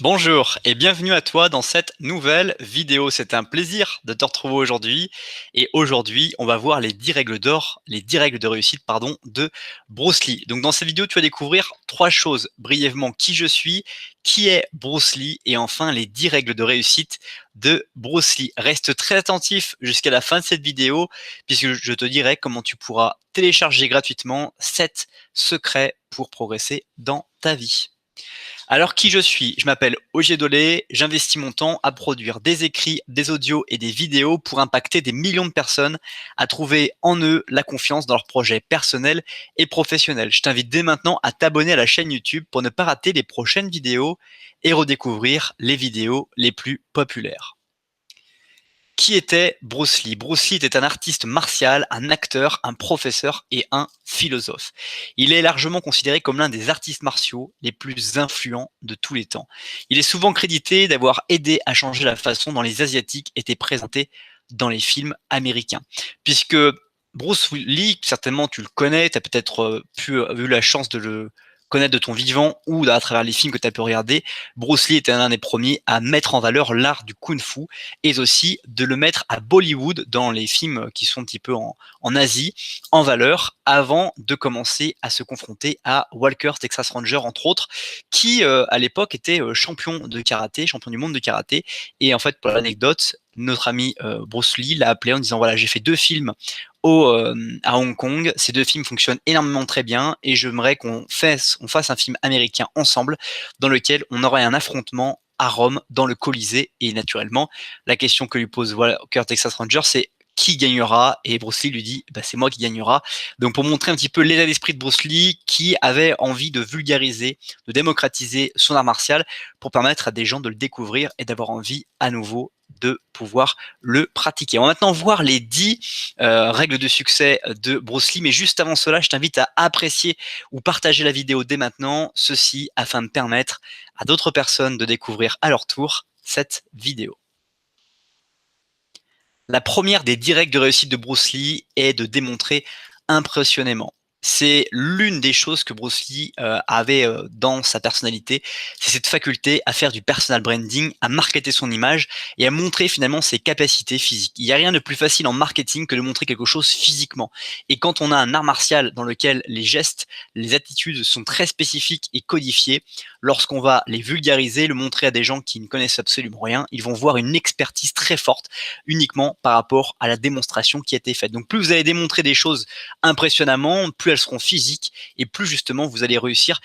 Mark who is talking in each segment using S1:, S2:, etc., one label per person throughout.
S1: Bonjour et bienvenue à toi dans cette nouvelle vidéo. C'est un plaisir de te retrouver aujourd'hui. Et aujourd'hui, on va voir les 10 règles d'or, les 10 règles de réussite, pardon, de Bruce Lee. Donc dans cette vidéo, tu vas découvrir trois choses brièvement: qui je suis, qui est Bruce Lee et enfin les 10 règles de réussite de Bruce Lee. Reste très attentif jusqu'à la fin de cette vidéo puisque je te dirai comment tu pourras télécharger gratuitement 7 secrets pour progresser dans ta vie. Alors, qui je suis? Je m'appelle Ogier Dolé, j'investis mon temps à produire des écrits, des audios et des vidéos pour impacter des millions de personnes à trouver en eux la confiance dans leurs projets personnels et professionnels. Je t'invite dès maintenant à t'abonner à la chaîne YouTube pour ne pas rater les prochaines vidéos et redécouvrir les vidéos les plus populaires. Qui était Bruce Lee? Bruce Lee était un artiste martial, un acteur, un professeur et un philosophe. Il est largement considéré comme l'un des artistes martiaux les plus influents de tous les temps. Il est souvent crédité d'avoir aidé à changer la façon dont les Asiatiques étaient présentés dans les films américains. Puisque Bruce Lee, certainement tu le connais, tu as peut-être eu la chance de le connaître de ton vivant ou à travers les films que tu as pu regarder. Bruce Lee était l'un des premiers à mettre en valeur l'art du kung-fu et aussi de le mettre à Bollywood dans les films qui sont un petit peu en Asie en valeur avant de commencer à se confronter à Walker Texas Ranger entre autres qui à l'époque était champion de karaté, champion du monde de karaté. Et en fait, pour l'anecdote, notre ami Bruce Lee l'a appelé en disant voilà, j'ai fait 2 films à Hong Kong, ces 2 films fonctionnent énormément très bien et j'aimerais qu'on fasse un film américain ensemble dans lequel on aurait un affrontement à Rome dans le Colisée. Et naturellement, la question que lui pose Walker Texas Ranger, c'est qui gagnera? Et Bruce Lee lui dit bah, c'est moi qui gagnera. Donc pour montrer un petit peu l'état d'esprit de Bruce Lee qui avait envie de vulgariser, de démocratiser son art martial pour permettre à des gens de le découvrir et d'avoir envie à nouveau de pouvoir le pratiquer. On va maintenant voir les 10 règles de succès de Bruce Lee, mais juste avant cela, je t'invite à apprécier ou partager la vidéo dès maintenant, ceci afin de permettre à d'autres personnes de découvrir à leur tour cette vidéo. La première des 10 règles de réussite de Bruce Lee est de démontrer impressionnément. C'est l'une des choses que Bruce Lee avait dans sa personnalité, c'est cette faculté à faire du personal branding, à marketer son image et à montrer finalement ses capacités physiques. Il n'y a rien de plus facile en marketing que de montrer quelque chose physiquement. Et quand on a un art martial dans lequel les gestes, les attitudes sont très spécifiques et codifiées, lorsqu'on va les vulgariser, le montrer à des gens qui ne connaissent absolument rien, ils vont voir une expertise très forte uniquement par rapport à la démonstration qui a été faite. Donc plus vous allez démontrer des choses impressionnamment, plus elles seront physiques et plus justement vous allez réussir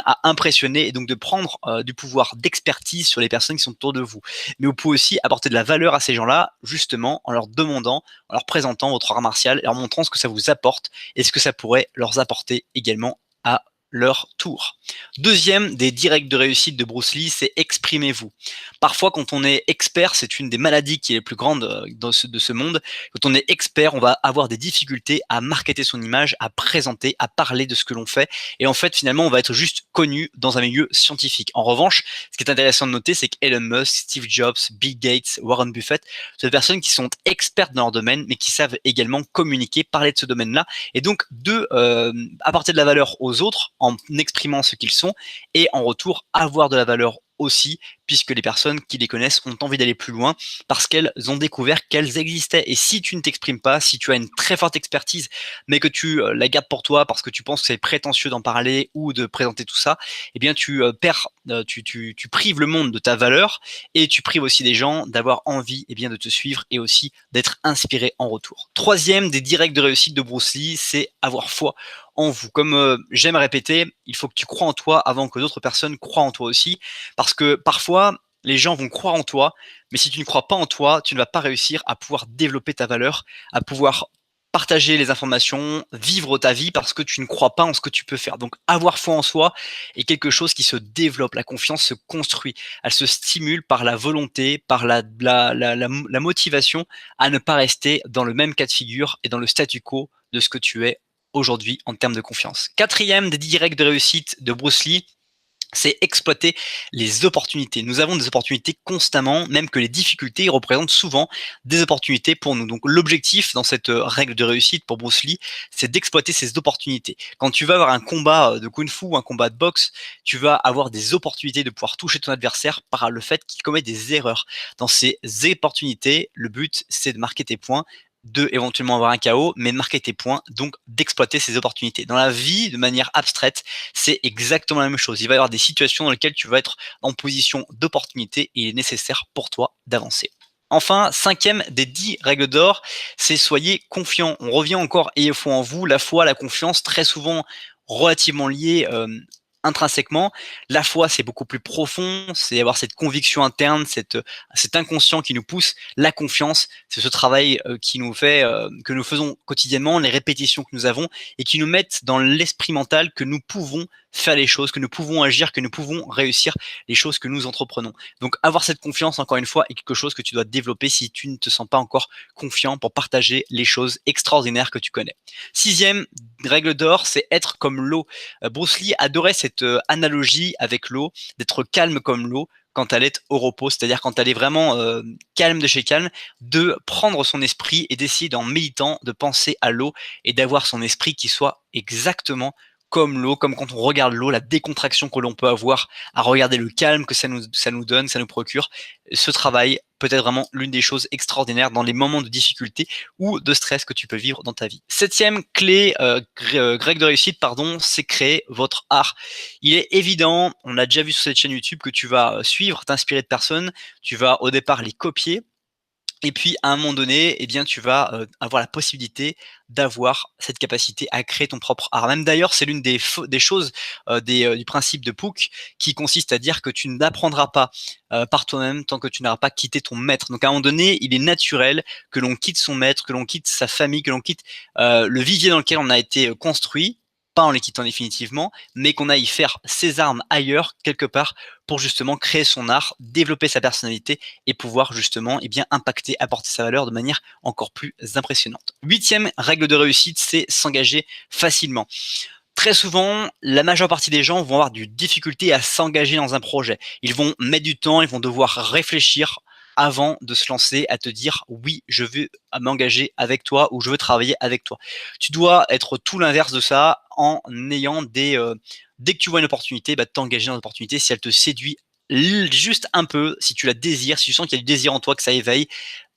S1: à impressionner et donc de prendre du pouvoir d'expertise sur les personnes qui sont autour de vous. Mais vous pouvez aussi apporter de la valeur à ces gens-là justement en leur demandant, en leur présentant votre art martial et leur montrant ce que ça vous apporte et ce que ça pourrait leur apporter également à leur tour. Deuxième des 10 règles de réussite de Bruce Lee, c'est exprimez-vous. Parfois, quand on est expert, c'est une des maladies qui est les plus grandes de ce monde. Quand on est expert, on va avoir des difficultés à marketer son image, à présenter, à parler de ce que l'on fait. Et en fait, finalement, on va être juste connu dans un milieu scientifique. En revanche, ce qui est intéressant de noter, c'est qu'Elon Musk, Steve Jobs, Bill Gates, Warren Buffett, c'est des personnes qui sont expertes dans leur domaine, mais qui savent également communiquer, parler de ce domaine-là, et donc de apporter de la valeur aux autres en exprimant ce qu'ils sont, et en retour avoir de la valeur aussi, puisque les personnes qui les connaissent ont envie d'aller plus loin parce qu'elles ont découvert qu'elles existaient. Et si tu ne t'exprimes pas, si tu as une très forte expertise, mais que tu la gardes pour toi parce que tu penses que c'est prétentieux d'en parler ou de présenter tout ça, eh bien tu perds, tu prives le monde de ta valeur et tu prives aussi des gens d'avoir envie de te suivre et aussi d'être inspiré en retour. Troisième des 10 règles de réussite de Bruce Lee, c'est avoir foi en vous. Comme j'aime répéter, il faut que tu crois en toi avant que d'autres personnes croient en toi aussi, parce que parfois, les gens vont croire en toi, mais si tu ne crois pas en toi, tu ne vas pas réussir à pouvoir développer ta valeur, à pouvoir partager les informations, vivre ta vie parce que tu ne crois pas en ce que tu peux faire. Donc avoir foi en soi est quelque chose qui se développe, la confiance se construit, elle se stimule par la volonté, par la motivation à ne pas rester dans le même cas de figure et dans le statu quo de ce que tu es aujourd'hui en termes de confiance. Quatrième des 10 règles de réussite de Bruce Lee, c'est exploiter les opportunités. Nous avons des opportunités constamment, même que les difficultés représentent souvent des opportunités pour nous. Donc l'objectif dans cette règle de réussite pour Bruce Lee, c'est d'exploiter ces opportunités. Quand tu vas avoir un combat de kung-fu, un combat de boxe, tu vas avoir des opportunités de pouvoir toucher ton adversaire par le fait qu'il commet des erreurs. Dans ces opportunités, le but, c'est de marquer tes points, de éventuellement avoir un KO, mais de marquer tes points, donc d'exploiter ces opportunités. Dans la vie, de manière abstraite, c'est exactement la même chose. Il va y avoir des situations dans lesquelles tu vas être en position d'opportunité et il est nécessaire pour toi d'avancer. Enfin, cinquième des 10 règles d'or, c'est soyez confiant. On revient encore ayez foi en vous. La foi, la confiance, très souvent relativement liées intrinsèquement. La foi, c'est beaucoup plus profond, c'est avoir cette conviction interne, cet inconscient qui nous pousse. La confiance, c'est ce travail qui nous fait, que nous faisons quotidiennement, les répétitions que nous avons et qui nous mettent dans l'esprit mental que nous pouvons faire les choses, que nous pouvons agir, que nous pouvons réussir les choses que nous entreprenons. Donc avoir cette confiance, encore une fois, est quelque chose que tu dois développer si tu ne te sens pas encore confiant pour partager les choses extraordinaires que tu connais. Sixième règle d'or, c'est être comme l'eau. Bruce Lee adorait cette analogie avec l'eau, d'être calme comme l'eau quand elle est au repos, c'est-à-dire quand elle est vraiment calme de chez calme, de prendre son esprit et d'essayer d'en méditant, de penser à l'eau et d'avoir son esprit qui soit exactement comme l'eau, comme quand on regarde l'eau, la décontraction que l'on peut avoir à regarder le calme que ça nous donne, ça nous procure. Ce travail peut être vraiment l'une des choses extraordinaires dans les moments de difficulté ou de stress que tu peux vivre dans ta vie. Septième clé grecque de réussite, pardon, c'est créer votre art. Il est évident, on l'a déjà vu sur cette chaîne YouTube, que tu vas suivre, t'inspirer de personnes, tu vas au départ les copier, et puis, à un moment donné, eh bien, tu vas avoir la possibilité d'avoir cette capacité à créer ton propre art. Même d'ailleurs, c'est l'une des choses du principe de Pook qui consiste à dire que tu n'apprendras pas par toi-même tant que tu n'auras pas quitté ton maître. Donc, à un moment donné, il est naturel que l'on quitte son maître, que l'on quitte sa famille, que l'on quitte le vivier dans lequel on a été construit, pas en les quittant définitivement, mais qu'on aille faire ses armes ailleurs, quelque part, pour justement créer son art, développer sa personnalité et pouvoir justement impacter, apporter sa valeur de manière encore plus impressionnante. Huitième règle de réussite, c'est s'engager facilement. Très souvent, la majeure partie des gens vont avoir du difficulté à s'engager dans un projet. Ils vont mettre du temps, ils vont devoir réfléchir avant de se lancer à te dire oui, je veux m'engager avec toi ou je veux travailler avec toi. Tu dois être tout l'inverse de ça en ayant dès que tu vois une opportunité, t'engager dans l'opportunité si elle te séduit juste un peu, si tu la désires, si tu sens qu'il y a du désir en toi, que ça éveille,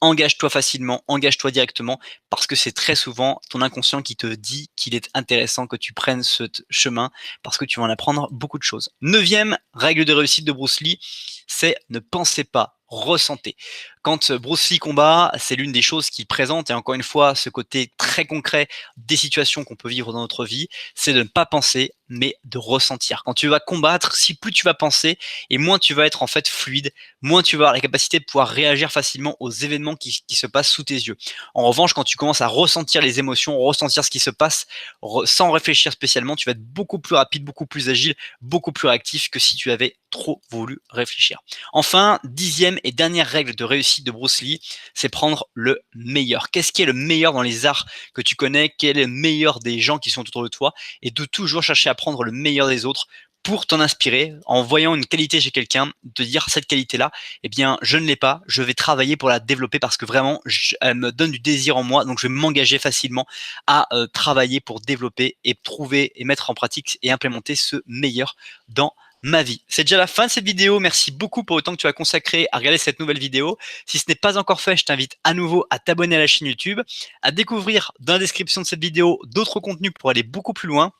S1: engage-toi facilement, engage-toi directement, parce que c'est très souvent ton inconscient qui te dit qu'il est intéressant que tu prennes ce chemin, parce que tu vas en apprendre beaucoup de choses. Neuvième règle de réussite de Bruce Lee, c'est ne pensez pas, ressentez. Quand Bruce Lee combat, c'est l'une des choses qu'il présente, et encore une fois, ce côté très concret des situations qu'on peut vivre dans notre vie, c'est de ne pas penser, mais de ressentir. Quand tu vas combattre, si plus tu vas penser, et moins tu vas être en fait fluide, moins tu vas avoir la capacité de pouvoir réagir facilement aux événements qui se passent sous tes yeux. En revanche, quand tu commences à ressentir les émotions, ressentir ce qui se passe, sans réfléchir spécialement, tu vas être beaucoup plus rapide, beaucoup plus agile, beaucoup plus réactif que si tu avais trop voulu réfléchir. Enfin, dixième et dernière règle de réussite de Bruce Lee, c'est prendre le meilleur. Qu'est-ce qui est le meilleur dans les arts que tu connais? Quel est le meilleur des gens qui sont autour de toi? Et de toujours chercher à prendre le meilleur des autres pour t'en inspirer, en voyant une qualité chez quelqu'un, te dire cette qualité-là, eh bien, je ne l'ai pas, je vais travailler pour la développer parce que vraiment, elle me donne du désir en moi, donc je vais m'engager facilement à travailler pour développer et trouver et mettre en pratique et implémenter ce meilleur dans ma vie. C'est déjà la fin de cette vidéo. Merci beaucoup pour le temps que tu as consacré à regarder cette nouvelle vidéo. Si ce n'est pas encore fait, je t'invite à nouveau à t'abonner à la chaîne YouTube, à découvrir dans la description de cette vidéo d'autres contenus pour aller beaucoup plus loin.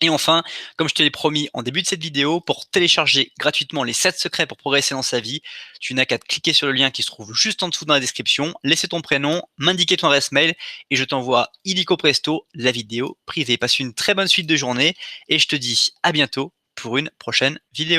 S1: Et enfin, comme je te l'ai promis en début de cette vidéo, pour télécharger gratuitement les 7 secrets pour progresser dans sa vie, tu n'as qu'à cliquer sur le lien qui se trouve juste en dessous dans la description, laisser ton prénom, m'indiquer ton adresse mail et je t'envoie illico presto la vidéo privée. Passe une très bonne suite de journée et je te dis à bientôt pour une prochaine vidéo.